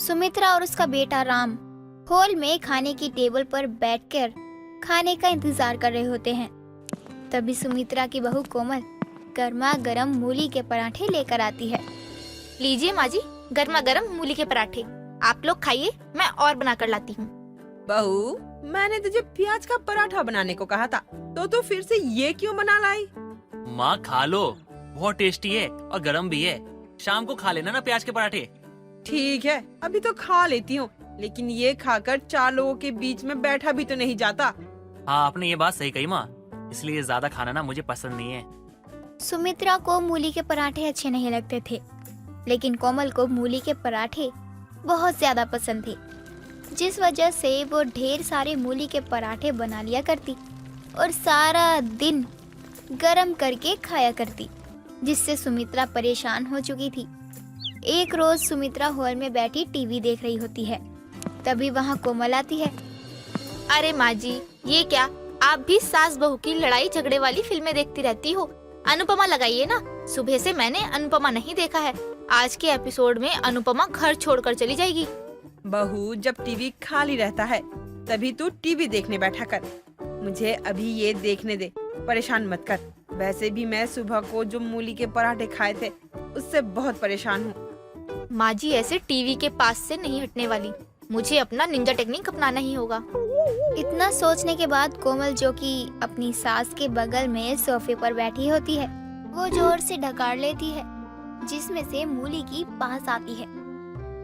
सुमित्रा और उसका बेटा राम हॉल में खाने की टेबल पर बैठकर खाने का इंतजार कर रहे होते हैं। तभी सुमित्रा की बहू कोमल गर्मा गर्म मूली के पराठे लेकर आती है। लीजिए माँ जी, गर्मा गर्म मूली के पराठे। आप लोग खाइए, मैं और बना कर लाती हूँ। बहू, मैंने तुझे प्याज का पराठा बनाने को कहा था, तो फिर से ये क्यों बना लाई? माँ खा लो, बहुत टेस्टी है और गरम भी है। शाम को खा लेना ना प्याज के पराठे। ठीक है, अभी तो खा लेती हूँ, लेकिन ये खाकर 4 लोगों के बीच में बैठा भी तो नहीं जाता। हाँ, आपने ये बात सही कही माँ, इसलिए ज्यादा खाना ना मुझे पसंद नहीं है। सुमित्रा को मूली के पराठे अच्छे नहीं लगते थे, लेकिन कोमल को मूली के पराठे बहुत ज्यादा पसंद थे, जिस वजह से वो ढेर सारे मूली के पराठे बना लिया करती और सारा दिन गरम करके खाया करती, जिससे सुमित्रा परेशान हो चुकी थी। एक रोज सुमित्रा हॉल में बैठी टीवी देख रही होती है। तभी वहाँ कोमल आती है। अरे माँ जी, ये क्या, आप भी सास बहू की लड़ाई झगड़े वाली फिल्में देखती रहती हो? अनुपमा लगाइए ना। सुबह से मैंने अनुपमा नहीं देखा है। आज के एपिसोड में अनुपमा घर छोड़कर चली जाएगी। बहू, जब टीवी खाली रहता है तभी तू टीवी देखने बैठा कर। मुझे अभी ये देखने दे, परेशान मत कर। वैसे भी मैं सुबह को जो मूली के पराठे खाए थे उससे बहुत परेशान हूँ। माँ जी ऐसे टीवी के पास से नहीं हटने वाली, मुझे अपना निंजा टेक्निक अपनाना ही होगा। इतना सोचने के बाद कोमल, जो कि अपनी सास के बगल में सोफे पर बैठी होती है, वो जोर से ढकार लेती है, जिसमें से मूली की पास आती है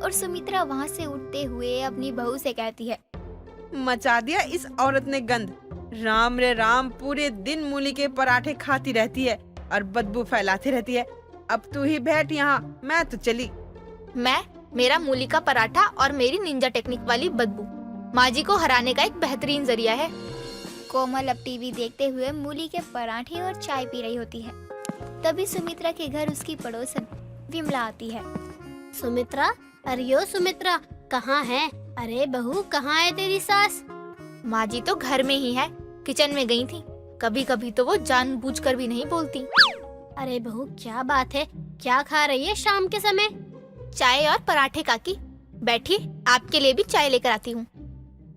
और सुमित्रा वहाँ से उठते हुए अपनी बहू से कहती है, मचा दिया इस औरत ने गंद। राम रे राम, पूरे दिन मूली के पराठे खाती रहती है और बदबू फैलाती रहती है। अब तू ही बैठ यहाँ, मैं तो चली। मेरा मूली का पराठा और मेरी निंजा टेक्निक वाली बदबू माँ जी को हराने का एक बेहतरीन जरिया है। कोमल अब टीवी देखते हुए मूली के पराठे और चाय पी रही होती है। तभी सुमित्रा के घर उसकी पड़ोसन विमला आती है। सुमित्रा, अरे ओ सुमित्रा, कहाँ है? अरे बहू, कहाँ है तेरी सास? माँ जी तो घर में ही है, किचन में गई थी। कभी कभी तो वो जानबूझकर भी नहीं बोलती। अरे बहू, क्या बात है? क्या खा रही है शाम के समय? चाय और पराठे काकी। बैठिए, आपके लिए भी चाय लेकर आती हूँ।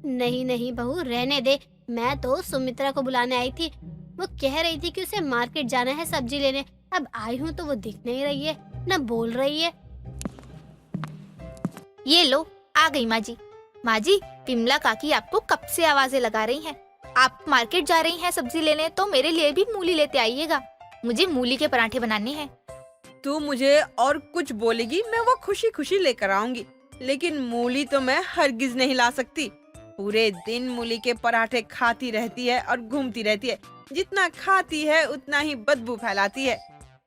नहीं नहीं बहू, रहने दे। मैं तो सुमित्रा को बुलाने आई थी। वो कह रही थी कि उसे मार्केट जाना है सब्जी लेने। अब आई हूँ तो वो दिख नहीं रही है, न बोल रही है। ये लो, आ गई माँ जी। माँ जी, विमला काकी आपको कब से आवाजें लगा रही हैं। आप मार्केट जा रही हैं सब्जी लेने, तो मेरे लिए भी मूली लेते आइएगा। मुझे मूली के पराठे बनाने हैं। तू मुझे और कुछ बोलेगी, मैं वो खुशी खुशी लेकर आऊंगी, लेकिन मूली तो मैं हरगिज नहीं ला सकती। पूरे दिन मूली के पराठे खाती रहती है और घूमती रहती है। जितना खाती है उतना ही बदबू फैलाती है।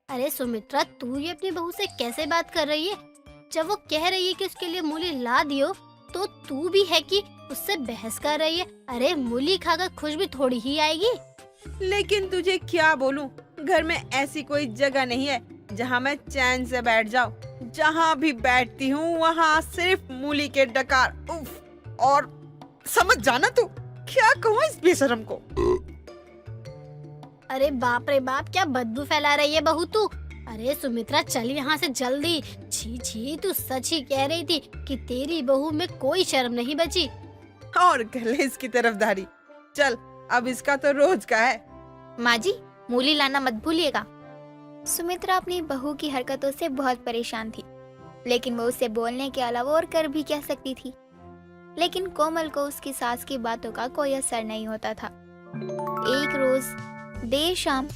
अरे सुमित्रा, तू ये अपनी बहू से कैसे बात कर रही है? जब वो कह रही है कि उसके लिए मूली ला दियो, तो तू भी है कि उससे बहस कर रही है। अरे मूली खाकर खुश भी थोड़ी ही आएगी। लेकिन तुझे क्या बोलूं, घर में ऐसी कोई जगह नहीं है जहाँ मैं चैन से बैठ जाऊं। जहाँ भी बैठती हूँ वहाँ सिर्फ मूली के डकार। उफ, और समझ जाना तू, क्या कहूँ इस बेशरम को। अरे बाप रे बाप, क्या बदबू फैला रही है बहू तू। अरे सुमित्रा, चल यहाँ से जल्दी। छी छी, तू सच ही कह रही थी कि तेरी बहू में कोई शर्म नहीं बची। और कलेज की तरफदारी। चल, अब इसका तो रोज का है। माँ जी, मूली लाना मत भूलिएगा। सुमित्रा अपनी बहू की हरकतों से बहुत परेशान थी, लेकिन वो उसे बोलने के अलावा और कर भी क्या सकती थी। लेकिन कोमल को उसकी सास की बातों का कोई असर नहीं होता था। एक रोज देर शाम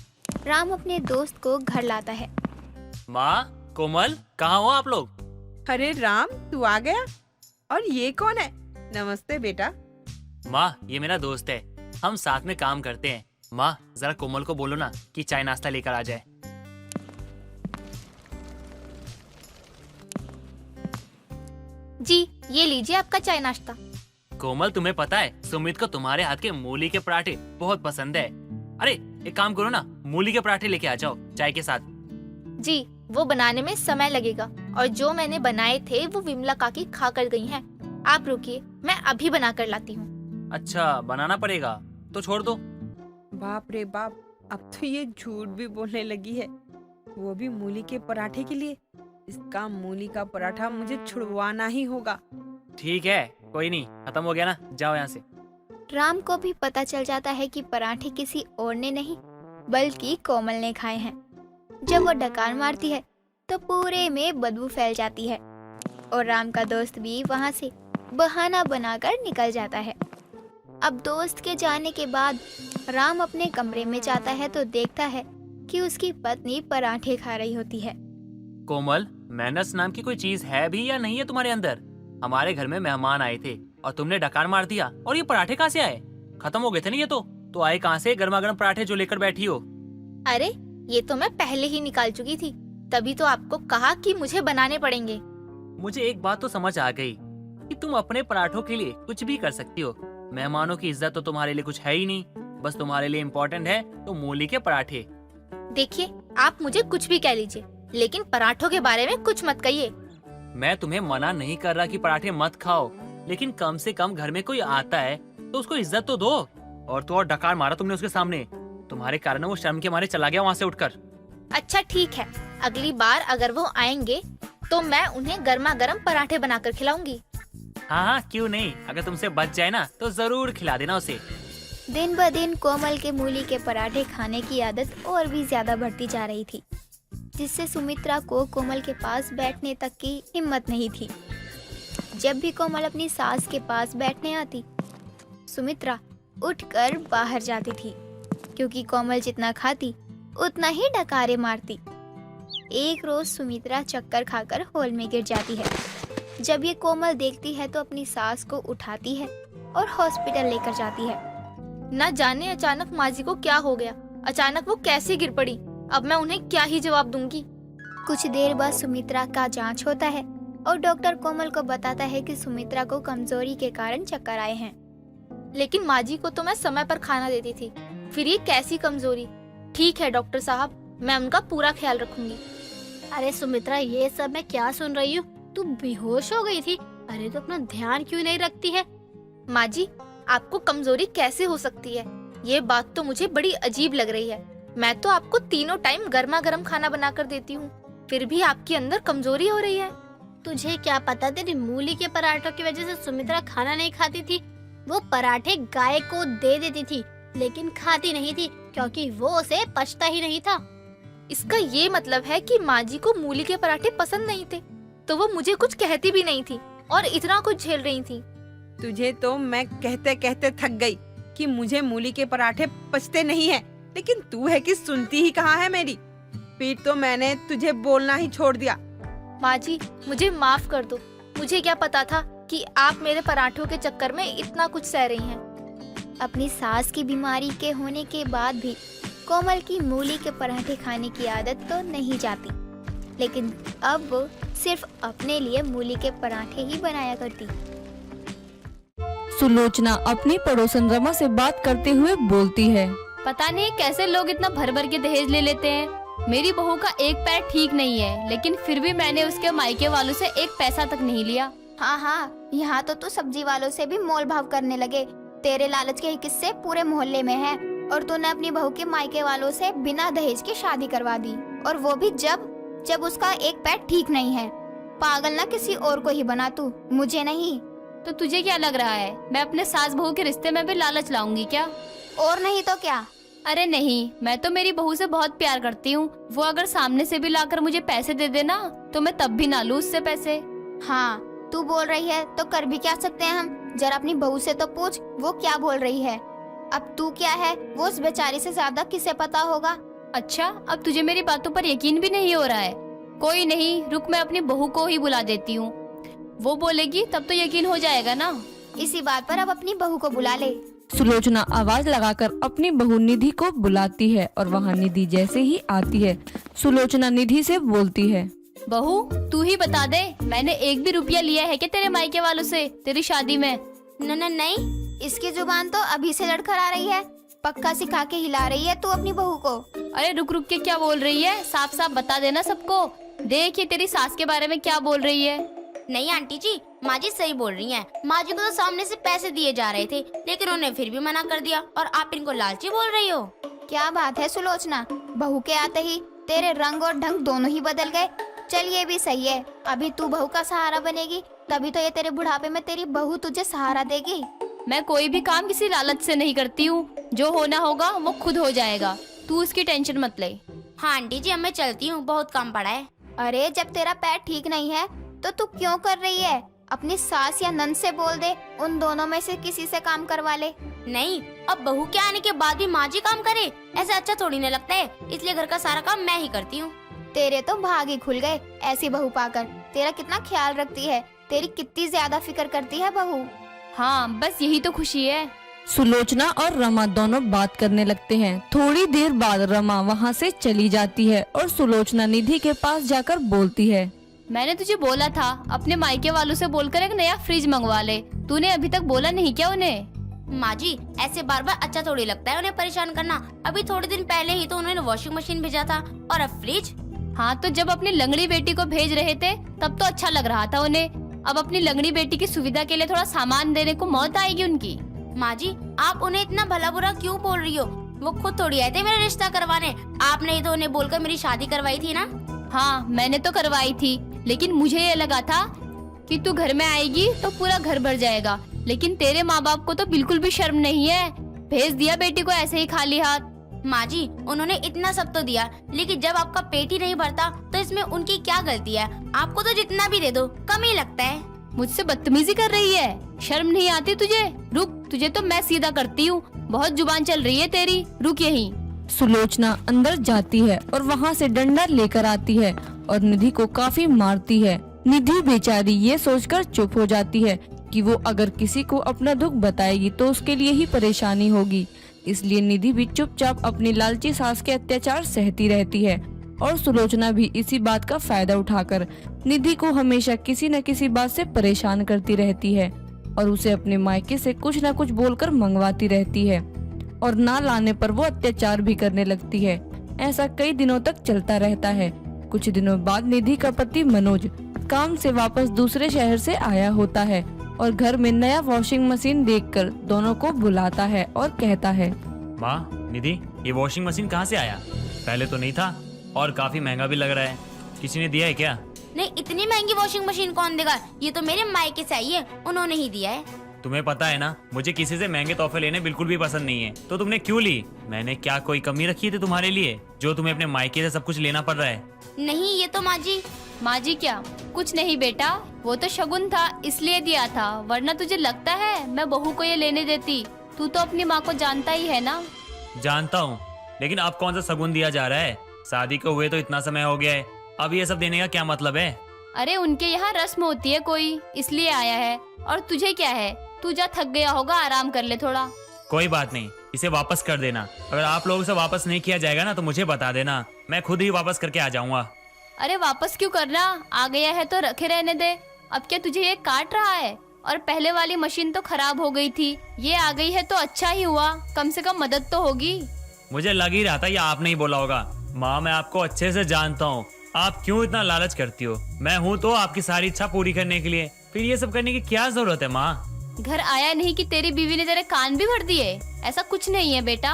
राम अपने दोस्त को घर लाता है। माँ, कोमल, कहाँ हो आप लोग? अरे राम, तू आ गया? और ये कौन है? नमस्ते बेटा। माँ, ये मेरा दोस्त है, हम साथ में काम करते हैं। माँ, जरा कोमल को बोलो ना कि चाय नाश्ता लेकर आ जाए। जी, ये लीजिए आपका चाय नाश्ता। कोमल, तुम्हें पता है सुमित को तुम्हारे हाथ के मूली के पराठे बहुत पसंद है। अरे एक काम करो ना, मूली के पराठे लेके आ जाओ चाय के साथ। जी, वो बनाने में समय लगेगा और जो मैंने बनाए थे वो विमला काकी खा कर गई हैं। आप रुकिए, मैं अभी बना कर लाती हूँ। अच्छा, बनाना पड़ेगा तो छोड़ दो। बाप रे बाप, अब तो ये झूठ भी बोलने लगी है, वो भी मूली के पराठे के लिए। इसका मूली का पराठा मुझे छुड़वाना ही होगा। ठीक है, कोई नहीं, खत्म हो गया ना, जाओ यहाँ से। राम को भी पता चल जाता है कि पराठे किसी और ने नहीं बल्कि कोमल ने खाए हैं। जब वो डकार मारती है तो पूरे में बदबू फैल जाती है और राम का दोस्त भी वहाँ से बहाना बनाकर निकल जाता है। अब दोस्त के जाने के बाद राम अपने कमरे में जाता है तो देखता है कि उसकी पत्नी पराठे खा रही होती है। कोमल, मेहनत नाम की कोई चीज है भी या नहीं है तुम्हारे अंदर? हमारे घर में मेहमान आए थे और तुमने डकार मार दिया, और ये पराठे कहाँ से आए? खत्म हो गए थे ना ये तो आए कहाँ से गर्मा गर्म पराठे जो लेकर बैठी हो? अरे ये तो मैं पहले ही निकाल चुकी थी, तभी तो आपको कहा कि मुझे बनाने पड़ेंगे। मुझे एक बात तो समझ आ गई कि तुम अपने पराठों के लिए कुछ भी कर सकती हो। मेहमानों की इज्जत तो तुम्हारे लिए कुछ है ही नहीं, बस तुम्हारे लिए इम्पोर्टेंट है तो मूली के पराठे। देखिए, आप मुझे कुछ भी कह लीजिए, लेकिन पराठों के बारे में कुछ मत कहिए। मैं तुम्हें मना नहीं कर रहा कि पराठे मत खाओ, लेकिन कम से कम घर में कोई आता है तो उसको इज्जत तो दो। और तो और डकार मारा तुमने उसके सामने, तुम्हारे कारण वो शर्म के मारे चला गया वहाँ से उठकर। अच्छा ठीक है, अगली बार अगर वो आएंगे तो मैं उन्हें गर्मा गर्म पराठे बनाकर खिलाऊंगी। हाँ, क्यों नहीं, अगर तुमसे बच जाए ना तो जरूर खिला देना उसे। दिन ब दिन कोमल के मूली के पराठे खाने की आदत और भी ज्यादा बढ़ती जा रही थी, जिससे सुमित्रा को कोमल के पास बैठने तक की हिम्मत नहीं थी। जब भी कोमल अपनी सास के पास बैठने आती, सुमित्रा उठकर बाहर जाती थी, क्योंकि कोमल जितना खाती उतना ही डकारे मारती। एक रोज सुमित्रा चक्कर खाकर हॉल में गिर जाती है। जब ये कोमल देखती है तो अपनी सास को उठाती है और हॉस्पिटल लेकर जाती है। न जाने अचानक माँ जी को क्या हो गया, अचानक वो कैसे गिर पड़ी। अब मैं उन्हें क्या ही जवाब दूंगी। कुछ देर बाद सुमित्रा का जांच होता है और डॉक्टर कोमल को बताता है कि सुमित्रा को कमजोरी के कारण चक्कर आए हैं। लेकिन माँ जी को तो मैं समय पर खाना देती थी, फिर ये कैसी कमजोरी। ठीक है डॉक्टर साहब, मैं उनका पूरा ख्याल रखूंगी। अरे सुमित्रा, ये सब मैं क्या सुन रही हूँ? तू बेहोश हो गई थी। अरे तो अपना ध्यान क्यों नहीं रखती है? माँ जी, आपको कमजोरी कैसे हो सकती है? ये बात तो मुझे बड़ी अजीब लग रही है। मैं तो आपको तीनों टाइम गर्मा गर्म खाना बनाकर देती हूँ, फिर भी आपके अंदर कमजोरी हो रही है। तुझे क्या पता, तेरी मूली के पराठों की वजह से सुमित्रा खाना नहीं खाती थी। वो पराठे गाय को दे देती थी, लेकिन खाती नहीं थी, क्योंकि वो उसे पचता ही नहीं था। इसका ये मतलब है कि माँ जी को मूली के पराठे पसंद नहीं थे, तो वो मुझे कुछ कहती भी नहीं थी और इतना कुछ झेल रही थी। तुझे तो मैं कहते कहते थक गई कि मुझे मूली के पराठे पचते नहीं है, लेकिन तू है कि सुनती ही कहाँ है मेरी। फिर तो मैंने तुझे बोलना ही छोड़ दिया। माँ जी, मुझे माफ कर दो। मुझे क्या पता था कि आप मेरे पराठों के चक्कर में इतना कुछ सह रही हैं। अपनी सास की बीमारी के होने के बाद भी कोमल की मूली के पराठे खाने की आदत तो नहीं जाती, लेकिन अब वो सिर्फ अपने लिए मूली के पराठे ही बनाया करती। सुलोचना अपनी पड़ोसन रमा से बात करते हुए बोलती है। पता नहीं कैसे लोग इतना भर भर के दहेज ले लेते हैं। मेरी बहू का एक पैर ठीक नहीं है, लेकिन फिर भी मैंने उसके मायके वालों से एक पैसा तक नहीं लिया। हाँ हाँ, यहाँ तो तू सब्जी वालों से भी मोल भाव करने लगे। तेरे लालच के किस्से पूरे मोहल्ले में हैं, और तूने अपनी बहू के मायके वालों से बिना दहेज की शादी करवा दी, और वो भी जब उसका एक पैर ठीक नहीं है। पागल ना किसी और को ही बना तू, मुझे नहीं। तो तुझे क्या लग रहा है, मैं अपने सास बहू के रिश्ते में भी लालच लाऊंगी क्या? और नहीं तो क्या। अरे नहीं, मैं तो मेरी बहू से बहुत प्यार करती हूँ। वो अगर सामने से भी लाकर मुझे पैसे दे देना तो मैं तब भी ना लूँ उससे पैसे। हाँ, तू बोल रही है तो कर भी क्या सकते हैं हम। जरा अपनी बहू से तो पूछ वो क्या बोल रही है। अब तू क्या है, वो उस बेचारी से ज्यादा किसे पता होगा। अच्छा, अब तुझे मेरी बातों पर यकीन भी नहीं हो रहा है। कोई नहीं, रुक, मैं अपनी बहू को ही बुला देती हूँ। वो बोलेगी तब तो यकीन हो जाएगा ना। इसी बात पर अब अपनी बहू को बुला ले। सुलोचना आवाज लगाकर अपनी बहू निधि को बुलाती है और वहाँ निधि जैसे ही आती है, सुलोचना निधि से बोलती है। बहू, तू ही बता दे, मैंने एक भी रुपया लिया है क्या तेरे मायके वालों से तेरी शादी में? नहीं, इसकी जुबान तो अभी से लड़खड़ आ रही है। पक्का सिखा के हिला रही है तू अपनी बहू को। अरे रुक रुक के क्या बोल रही है, साफ साफ बता देना सबको। देख ये तेरी सास के बारे में क्या बोल रही है। नहीं आंटी जी, माँ जी सही बोल रही हैं। माँ जी को तो सामने से पैसे दिए जा रहे थे, लेकिन उन्होंने फिर भी मना कर दिया, और आप इनको लालची बोल रही हो। क्या बात है सुलोचना, बहू के आते ही तेरे रंग और ढंग दोनों ही बदल गए। चल ये भी सही है, अभी तू बहू का सहारा बनेगी, तभी तो ये तेरे बुढ़ापे में तेरी बहू तुझे सहारा देगी। मैं कोई भी काम किसी लालच से नहीं करती हूँ, जो होना होगा वो खुद हो जाएगा, तू उसकी टेंशन मत ले। हाँ आंटी जी, अब मैं चलती हूँ, बहुत काम पड़ा है। अरे जब तेरा पैर ठीक नहीं है तो तू क्यों कर रही है? अपनी सास या नंद से बोल दे, उन दोनों में से किसी से काम करवा ले। नहीं, अब बहू के आने के बाद भी माँ जी काम करे, ऐसा अच्छा थोड़ी न लगता है, इसलिए घर का सारा काम मैं ही करती हूँ। तेरे तो भाग ही खुल गए ऐसी बहू पाकर। तेरा कितना ख्याल रखती है, तेरी कितनी ज्यादा फिक्र करती है बहू। हाँ बस यही तो खुशी है। सुलोचना और रमा दोनों बात करने लगते हैं। थोड़ी देर बाद रमा वहाँ से चली जाती है और सुलोचना निधि के पास जाकर बोलती है, मैंने तुझे बोला था अपने मायके वालों से बोलकर एक नया फ्रिज मंगवा ले, तूने अभी तक बोला नहीं क्या उन्हें? माँ जी, ऐसे बार बार अच्छा थोड़ी लगता है उन्हें परेशान करना। अभी थोड़े दिन पहले ही तो उन्होंने वॉशिंग मशीन भेजा था, और अब फ्रिज। हाँ तो जब अपनी लंगड़ी बेटी को भेज रहे थे तब तो अच्छा लग रहा था उन्हें, अब अपनी लंगड़ी बेटी की सुविधा के लिए थोड़ा सामान देने को मौत आएगी उनकी। माँ जी, आप उन्हें इतना भला बुरा क्यों बोल रही हो? वो खुद थोड़ी आए थे मेरा रिश्ता करवाने, आपने ही तो उन्हें बोलकर मेरी शादी करवाई थी ना। हाँ मैंने तो करवाई थी, लेकिन मुझे ये लगा था कि तू घर में आएगी तो पूरा घर भर जाएगा, लेकिन तेरे माँ बाप को तो बिल्कुल भी शर्म नहीं है, भेज दिया बेटी को ऐसे ही खाली हाथ। माँ जी, उन्होंने इतना सब तो दिया, लेकिन जब आपका पेट ही नहीं भरता तो इसमें उनकी क्या गलती है? आपको तो जितना भी दे दो कम ही लगता है। मुझसे बदतमीजी कर रही है, शर्म नहीं आती तुझे? रुक, तुझे तो मैं सीधा करती हूँ, बहुत जुबान चल रही है तेरी, रुक यहीं। सुलोचना अंदर जाती है और वहाँ से डंडा लेकर आती है और निधि को काफी मारती है। निधि बेचारी ये सोचकर चुप हो जाती है कि वो अगर किसी को अपना दुख बताएगी तो उसके लिए ही परेशानी होगी, इसलिए निधि भी चुपचाप अपनी लालची सास के अत्याचार सहती रहती है। और सुलोचना भी इसी बात का फायदा उठाकर निधि को हमेशा किसी न किसी बात से परेशान करती रहती है और उसे अपने मायके से कुछ न कुछ बोलकर मंगवाती रहती है, और ना लाने पर वो अत्याचार भी करने लगती है। ऐसा कई दिनों तक चलता रहता है। कुछ दिनों बाद निधि का पति मनोज काम से वापस दूसरे शहर से आया होता है और घर में नया वॉशिंग मशीन देखकर दोनों को बुलाता है और कहता है, माँ निधि, ये वॉशिंग मशीन कहाँ से आया? पहले तो नहीं था और काफी महंगा भी लग रहा है, किसी ने दिया है क्या? नहीं, इतनी महंगी वॉशिंग मशीन कौन देगा? ये तो मेरे मायके से आई है, उन्होंने ही दिया है। तुम्हें पता है ना, मुझे किसी से महंगे तोहफे लेने बिल्कुल भी पसंद नहीं है, तो तुमने क्यों ली? मैंने क्या कोई कमी रखी थी तुम्हारे लिए जो तुम्हें अपने मायके से सब कुछ लेना पड़ रहा है? नहीं, ये तो माँ जी। माँ जी क्या? कुछ नहीं बेटा, वो तो शगुन था इसलिए दिया था, वरना तुझे लगता है मैं बहू को ये लेने देती? तू तो अपनी माँ को जानता ही है ना। जानता हूँ, लेकिन अब कौन सा शगुन दिया जा रहा है? शादी को हुए तो इतना समय हो गया है, अब ये सब देने का क्या मतलब है? अरे उनके यहाँ रस्म होती है कोई, इसलिए आया है। और तुझे क्या है, तू जा, थक गया होगा, आराम कर ले थोड़ा। कोई बात नहीं, इसे वापस कर देना। अगर आप लोगों से वापस नहीं किया जाएगा ना तो मुझे बता देना, मैं खुद ही वापस करके आ जाऊंगा। अरे वापस क्यों करना, आ गया है तो रखे रहने दे। अब क्या तुझे ये काट रहा है? और पहले वाली मशीन तो खराब हो गई थी, ये आ गई है तो अच्छा ही हुआ, कम से कम मदद तो होगी। मुझे लग ही रहा था ये आप नहीं बोला होगा। माँ, मैं आपको अच्छे से जानता हूँ, आप क्यों इतना लालच करती हो। मैं हूँ तो आपकी सारी इच्छा पूरी करने के लिए, फिर ये सब करने की क्या जरूरत है? माँ, घर आया नहीं कि तेरी बीवी ने तेरे कान भी भर दिए? ऐसा कुछ नहीं है बेटा।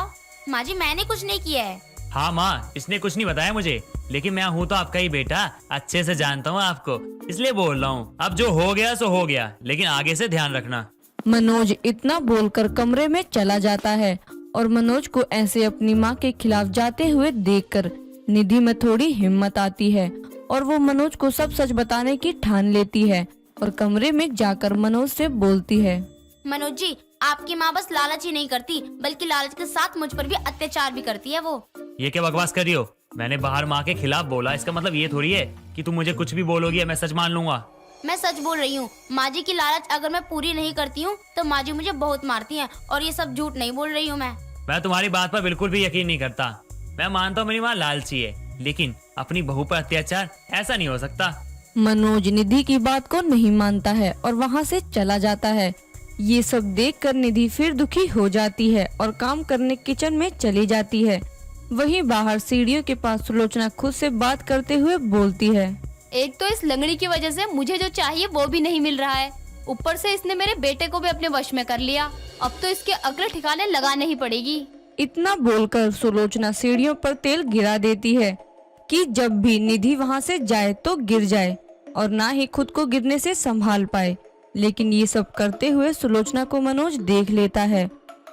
माँ जी, मैंने कुछ नहीं किया है। हाँ माँ, इसने कुछ नहीं बताया मुझे, लेकिन मैं हूँ तो आपका ही बेटा, अच्छे से जानता हूँ आपको, इसलिए बोल रहा हूँ। अब जो हो गया सो हो गया, लेकिन आगे से ध्यान रखना। मनोज इतना बोलकर कमरे में चला जाता है और मनोज को ऐसे अपनी माँ के खिलाफ जाते हुए देखकर निधि में थोड़ी हिम्मत आती है और वो मनोज को सब सच बताने की ठान लेती है और कमरे में जाकर मनोज से बोलती है, मनोज जी, आपकी माँ बस लालच ही नहीं करती, बल्कि लालच के साथ मुझ पर भी अत्याचार भी करती है वो। ये क्या बकवास कर रही हो? मैंने बाहर माँ के खिलाफ बोला, इसका मतलब ये थोड़ी है कि तुम मुझे कुछ भी बोलोगी मैं सच मान लूंगा। मैं सच बोल रही हूँ। माँ जी की लालच अगर मैं पूरी नहीं करती हूँ तो माँ जी मुझे बहुत मारती हैं, और ये सब झूठ नहीं बोल रही हूँ मैं तुम्हारी बात पर बिल्कुल भी यकीन नहीं करता। मैं मानता हूँ मेरी माँ लालची है, लेकिन अपनी बहू पर अत्याचार ऐसा नहीं हो सकता। मनोज निधि की बात को नहीं मानता है और वहाँ से चला जाता है। ये सब देखकर निधि फिर दुखी हो जाती है और काम करने किचन में चली जाती है। वहीं बाहर सीढ़ियों के पास सुलोचना खुद से बात करते हुए बोलती है, एक तो इस लंगड़ी की वजह से मुझे जो चाहिए वो भी नहीं मिल रहा है, ऊपर से इसने मेरे बेटे को भी अपने वश में कर लिया, अब तो इसके अगले ठिकाने लगाने ही पड़ेगी। इतना बोलकर सुलोचना सीढ़ियों पर तेल गिरा देती है। कि जब भी निधि वहाँ से जाए तो गिर जाए और ना ही खुद को गिरने से संभाल पाए। लेकिन ये सब करते हुए सुलोचना को मनोज देख लेता है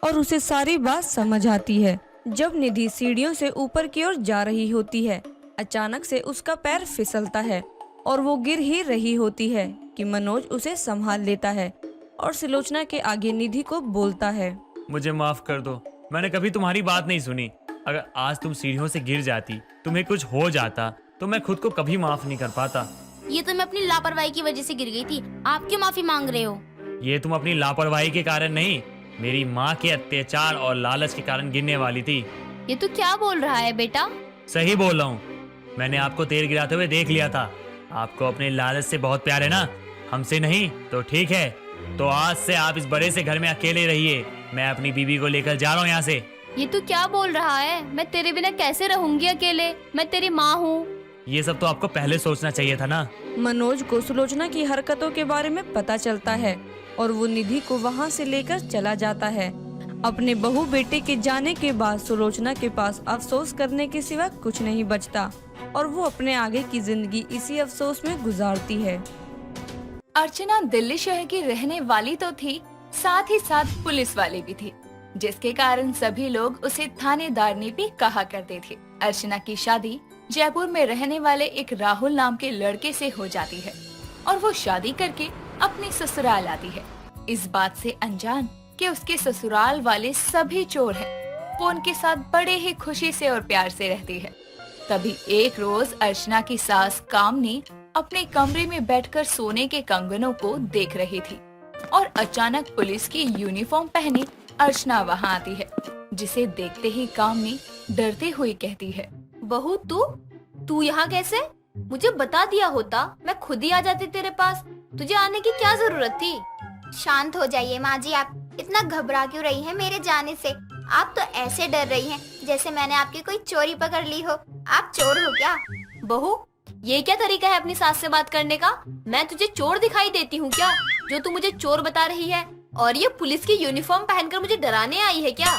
और उसे सारी बात समझ आती है। जब निधि सीढ़ियों से ऊपर की ओर जा रही होती है, अचानक से उसका पैर फिसलता है और वो गिर ही रही होती है कि मनोज उसे संभाल लेता है और सुलोचना के आगे निधि को बोलता है, मुझे माफ कर दो, मैंने कभी तुम्हारी बात नहीं सुनी। अगर आज तुम सीढ़ियों से गिर जाती, तुम्हें कुछ हो जाता, तो मैं खुद को कभी माफ नहीं कर पाता। ये तो मैं अपनी लापरवाही की वजह से गिर गई थी, आप क्यों माफी मांग रहे हो? ये तुम अपनी लापरवाही के कारण नहीं, मेरी माँ के अत्याचार और लालच के कारण गिरने वाली थी। ये तू क्या बोल रहा है बेटा? सही बोल रहा हूँ, मैंने आपको तेल गिराते हुए देख लिया था। आपको अपने लालच से बहुत प्यार है ना, हमसे नहीं तो ठीक है। तो आज से आप इस बड़े से घर में अकेले रहिए, मैं अपनी बीवी को लेकर जा रहा हूँ यहाँ से। ये तू क्या बोल रहा है? मैं तेरे बिना कैसे रहूंगी अकेले? मैं तेरी माँ हूँ। ये सब तो आपको पहले सोचना चाहिए था ना। मनोज को सुलोचना की हरकतों के बारे में पता चलता है और वो निधि को वहाँ से लेकर चला जाता है। अपने बहू बेटे के जाने के बाद सुलोचना के पास अफसोस करने के सिवा कुछ नहीं बचता और वो अपने आगे की जिंदगी इसी अफसोस में गुजारती है। अर्चना दिल्ली शहर की रहने वाली तो थी, साथ ही साथ पुलिस वाली भी थी, जिसके कारण सभी लोग उसे थानेदारनी भी कहा करते थे। अर्चना की शादी जयपुर में रहने वाले एक राहुल नाम के लड़के से हो जाती है और वो शादी करके अपने ससुराल आती है, इस बात से अनजान कि उसके ससुराल वाले सभी चोर हैं। वो उनके साथ बड़े ही खुशी से और प्यार से रहती है। तभी एक रोज अर्चना की सास कामनी अपने कमरे में बैठकर सोने के कंगनों को देख रही थी और अचानक पुलिस की यूनिफॉर्म पहने अर्चना वहाँ आती है, जिसे देखते ही कामनी डरते हुए कहती है, बहू तू यहाँ कैसे? मुझे बता दिया होता, मैं खुद ही आ जाती तेरे पास। तुझे आने की क्या जरूरत थी? शांत हो जाइए माँ जी, आप इतना घबरा क्यों रही हैं मेरे जाने से? आप तो ऐसे डर रही हैं जैसे मैंने आपकी कोई चोरी पकड़ ली हो। आप चोर हो क्या? बहू ये क्या तरीका है अपनी सास से बात करने का? मैं तुझे चोर दिखाई देती हूँ क्या, जो तू मुझे चोर बता रही है? और ये पुलिस की यूनिफॉर्म पहनकर मुझे डराने आई है क्या?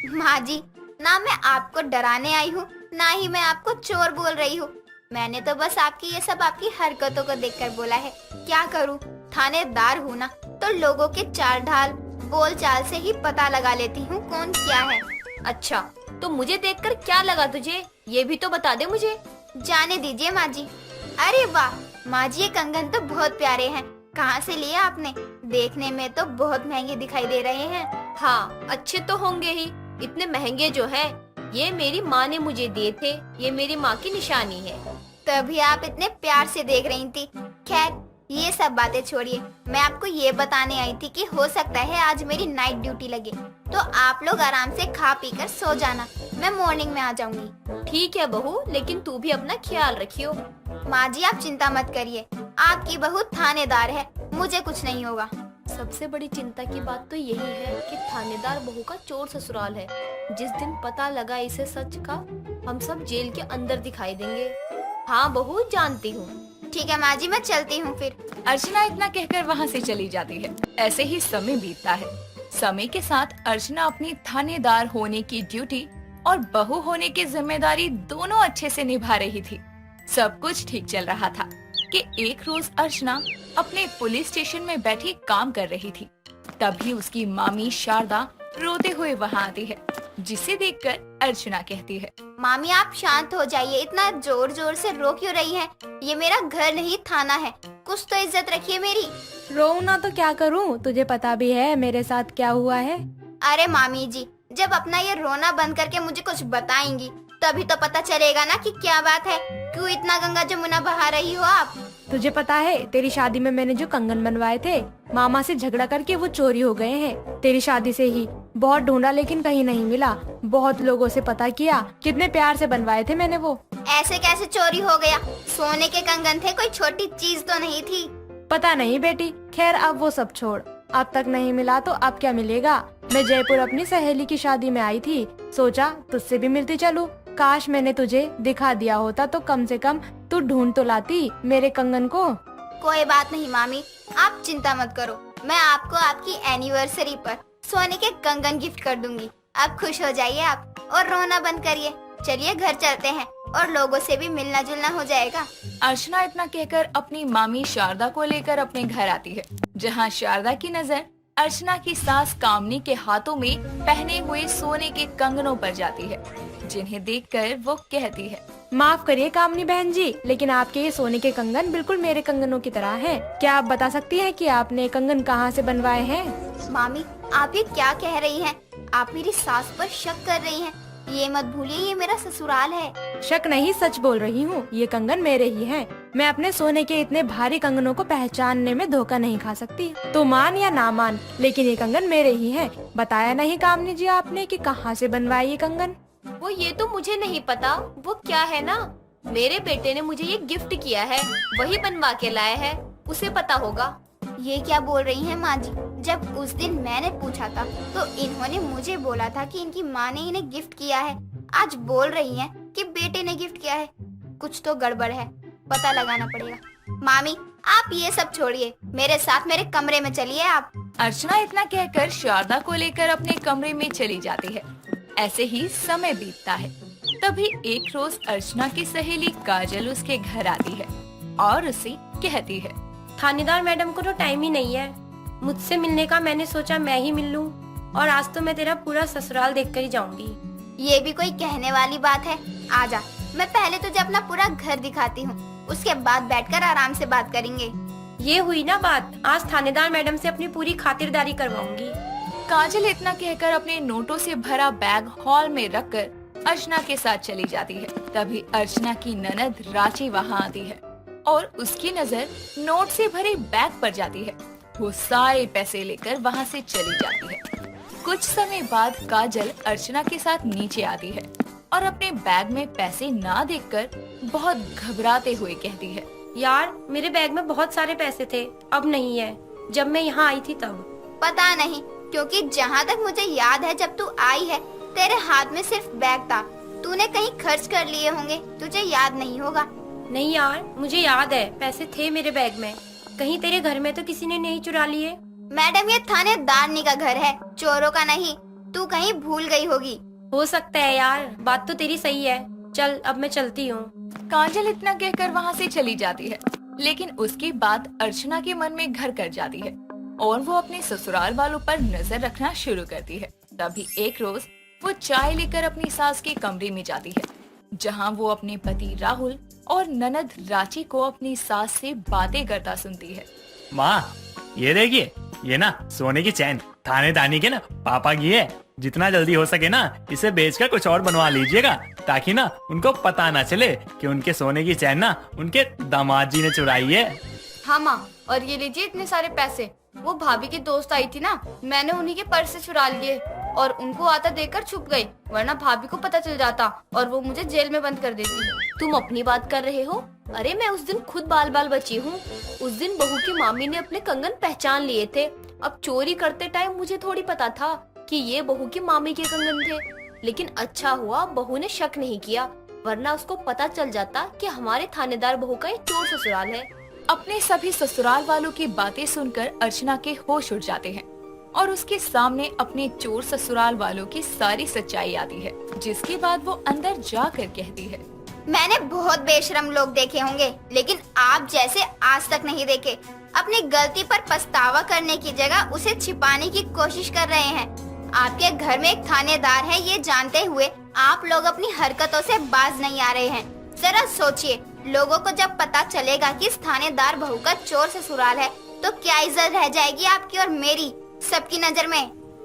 माँ जी, ना मैं आपको डराने आई हूँ, ना ही मैं आपको चोर बोल रही हूँ। मैंने तो बस आपकी ये सब आपकी हरकतों को देखकर बोला है। क्या करूँ, थानेदार हूँ ना, तो लोगों के चाल ढाल बोल चाल से ही पता लगा लेती हूँ कौन क्या है। अच्छा, तो मुझे देखकर क्या लगा तुझे, ये भी तो बता दे मुझे। जाने दीजिए माँ जी। अरे वाह माँ जी, ये कंगन तो बहुत प्यारे हैं, कहाँ से लिए आपने? देखने में तो बहुत महंगे दिखाई दे रहे हैं। हाँ, अच्छे तो होंगे ही, इतने महंगे जो है ये मेरी माँ ने मुझे दिए थे, ये मेरी माँ की निशानी है। तभी आप इतने प्यार से देख रही थी। खैर ये सब बातें छोड़िए, मैं आपको ये बताने आई थी कि हो सकता है आज मेरी नाइट ड्यूटी लगे, तो आप लोग आराम से खा पी कर सो जाना, मैं मॉर्निंग में आ जाऊंगी। ठीक है बहू, लेकिन तू भी अपना ख्याल रखियो। माँ जी आप चिंता मत करिए, आपकी बहू थानेदार है, मुझे कुछ नहीं होगा। सबसे बड़ी चिंता की बात तो यही है कि थानेदार बहू का चोर ससुराल है। जिस दिन पता लगा इसे सच का, हम सब जेल के अंदर दिखाई देंगे। हाँ बहू, जानती हूँ। ठीक है माँ जी, मैं चलती हूँ फिर। अर्चना इतना कहकर वहाँ से चली जाती है। ऐसे ही समय बीतता है। समय के साथ अर्चना अपनी थानेदार होने की ड्यूटी और बहू होने की जिम्मेदारी दोनों अच्छे से निभा रही थी। सब कुछ ठीक चल रहा था कि एक रोज अर्चना अपने पुलिस स्टेशन में बैठी काम कर रही थी। तभी उसकी मामी शारदा रोते हुए वहाँ आती है, जिसे देखकर अर्चना कहती है, मामी आप शांत हो जाइए, इतना जोर जोर से रो क्यों रही हैं? ये मेरा घर नहीं थाना है, कुछ तो इज्जत रखिए मेरी। रोऊं ना तो क्या करूं? तुझे पता भी है मेरे साथ क्या हुआ है। अरे मामी जी, जब अपना ये रोना बंद करके मुझे कुछ बताएंगी तभी तो पता चलेगा ना कि क्या बात है। क्यों इतना गंगा जमुना बहा रही हो आप? तुझे पता है तेरी शादी में मैंने जो कंगन बनवाए थे, मामा से झगड़ा करके वो चोरी हो गए हैं। तेरी शादी से ही बहुत ढूंढा लेकिन कहीं नहीं मिला। बहुत लोगों से पता किया, कितने प्यार से बनवाए थे मैंने वो। ऐसे कैसे चोरी हो गया? सोने के कंगन थे, कोई छोटी चीज तो नहीं थी। पता नहीं बेटी, खैर अब वो सब छोड़। अब तक नहीं मिला तो अब क्या मिलेगा। मैं जयपुर अपनी सहेली की शादी में आई थी, सोचा तुझसे भी मिलती चलूं। काश मैंने तुझे दिखा दिया होता तो कम से कम तू ढूंढ तो लाती मेरे कंगन को। कोई बात नहीं मामी, आप चिंता मत करो, मैं आपको आपकी एनिवर्सरी पर सोने के कंगन गिफ्ट कर दूंगी। अब खुश हो जाइए आप और रोना बंद करिए। चलिए घर चलते हैं, और लोगों से भी मिलना जुलना हो जाएगा। अर्चना इतना कहकर अपनी मामी शारदा को लेकर अपने घर आती है, जहाँ शारदा की नजर अर्चना की सास कामनी के हाथों में पहने हुए सोने के कंगनों पर जाती है, जिन्हें देखकर वो कहती है, माफ करिए कामनी बहन जी, लेकिन आपके ये सोने के कंगन बिल्कुल मेरे कंगनों की तरह हैं। क्या आप बता सकती हैं कि आपने कंगन कहाँ से बनवाए हैं? मामी, आप ये क्या कह रही हैं? आप मेरी सास पर शक कर रही हैं। ये मत भूलिए, ये मेरा ससुराल है। शक नहीं, सच बोल रही हूँ। ये कंगन मेरे ही हैं। मैं अपने सोने के इतने भारी कंगनों को पहचानने में धोखा नहीं खा सकती। तो मान या ना मान, लेकिन ये कंगन मेरे ही हैं। बताया नहीं कामनी जी आपने कि कहाँ से बनवाए ये कंगन? वो ये तो मुझे नहीं पता। वो क्या है ना, मेरे बेटे ने मुझे ये गिफ्ट किया है, वही बनवा के लाया है, उसे पता होगा। ये क्या बोल रही हैं माँ जी? जब उस दिन मैंने पूछा था तो इन्होंने मुझे बोला था कि इनकी माँ ने इन्हें गिफ्ट किया है। आज बोल रही हैं कि बेटे ने गिफ्ट किया है। कुछ तो गड़बड़ है, पता लगाना पड़ेगा। मामी, आप ये सब छोड़िए, मेरे साथ मेरे कमरे में चलिए आप। अर्चना इतना कहकर शारदा को लेकर अपने कमरे में चली जाती है। ऐसे ही समय बीतता है। तभी एक रोज अर्चना की सहेली काजल उसके घर आती है और उसे कहती है, थानेदार मैडम को तो टाइम ही नहीं है मुझसे मिलने का। मैंने सोचा मैं ही मिल लूं, और आज तो मैं तेरा पूरा ससुराल देखकर ही जाऊंगी। ये भी कोई कहने वाली बात है? आजा, मैं पहले तुझे अपना पूरा घर दिखाती हूँ, उसके बाद बैठकर आराम से बात करेंगे। ये हुई ना बात, आज थानेदार मैडम से अपनी पूरी खातिरदारी करवाऊंगी। काजल इतना कहकर अपने नोटों से भरा बैग हॉल में रखकर अर्चना के साथ चली जाती है। तभी अर्चना की ननद रांची वहाँ आती है और उसकी नजर नोट से भरे बैग पर जाती है। वो सारे पैसे लेकर वहाँ से चली जाती है। कुछ समय बाद काजल अर्चना के साथ नीचे आती है और अपने बैग में पैसे ना देखकर बहुत घबराते हुए कहती है, यार मेरे बैग में बहुत सारे पैसे थे, अब नहीं है, जब मैं यहाँ आई थी तब। पता नहीं, क्योंकि जहाँ तक मुझे याद है जब तू आई है तेरे हाथ में सिर्फ बैग था। तूने कहीं खर्च कर लिए होंगे, तुझे याद नहीं होगा। नहीं यार, मुझे याद है, पैसे थे मेरे बैग में। कहीं तेरे घर में तो किसी ने नहीं चुरा लिए? मैडम, ये थानेदारनी का घर है, चोरों का नहीं। तू कहीं भूल गई होगी। हो सकता है यार, बात तो तेरी सही है। चल अब मैं चलती हूँ। काजल इतना कहकर वहाँ से चली जाती है, लेकिन उसकी बात अर्चना के मन में घर कर जाती है और वो अपने ससुराल वालों पर नजर रखना शुरू करती है। तभी एक रोज वो चाय लेकर अपनी सास के कमरे में जाती है, जहाँ वो अपने पति राहुल और ननद रांची को अपनी सास से बातें करता सुनती है। माँ, ये देखिए, ये ना सोने की चैन थानेदारनी के ना पापा की है। जितना जल्दी हो सके ना इसे बेचकर कुछ और बनवा लीजिएगा, ताकि ना उनको पता ना चले कि उनके सोने की चैन ना उनके दामाद जी ने चुराई है। हाँ माँ, और ये लीजिए इतने सारे पैसे। वो भाभी की दोस्त आई थी ना, मैंने उन्हीं के पर्स से चुरा लिए और उनको आता देखकर छुप गई, वरना भाभी को पता चल जाता और वो मुझे जेल में बंद कर देती। तुम अपनी बात कर रहे हो? अरे मैं उस दिन खुद बाल बाल बची हूँ। उस दिन बहू की मामी ने अपने कंगन पहचान लिए थे। अब चोरी करते टाइम मुझे थोड़ी पता था कि ये बहू की मामी के कंगन थे, लेकिन अच्छा हुआ बहू ने शक नहीं किया, वरना उसको पता चल जाता कि हमारे थानेदार बहू का ये चोर ससुराल है। अपने सभी ससुराल वालों की बातें सुनकर अर्चना के होश उड़ जाते हैं और उसके सामने अपने चोर ससुराल वालों की सारी सच्चाई आती है, जिसके बाद वो अंदर जाकर कहती है, मैंने बहुत बेशरम लोग देखे होंगे, लेकिन आप जैसे आज तक नहीं देखे। अपनी गलती पर पछतावा करने की जगह उसे छिपाने की कोशिश कर रहे हैं। आपके घर में एक थानेदार है, ये जानते हुए आप लोग अपनी हरकतों से बाज नहीं आ रहे हैं। जरा सोचिए, लोगों को जब पता चलेगा कि इस थानेदार बहू का चोर ससुराल है, तो क्या इज्जत रह जाएगी आपकी और मेरी सबकी नजर में।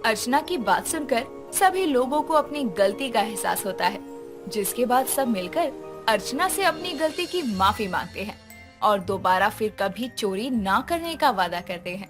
अर्चना की बात सुनकर सभी लोगों को अपनी गलती का एहसास होता है, जिसके बाद सब मिलकर अर्चना से अपनी गलती की माफी मांगते हैं और दोबारा फिर कभी चोरी ना करने का वादा करते हैं।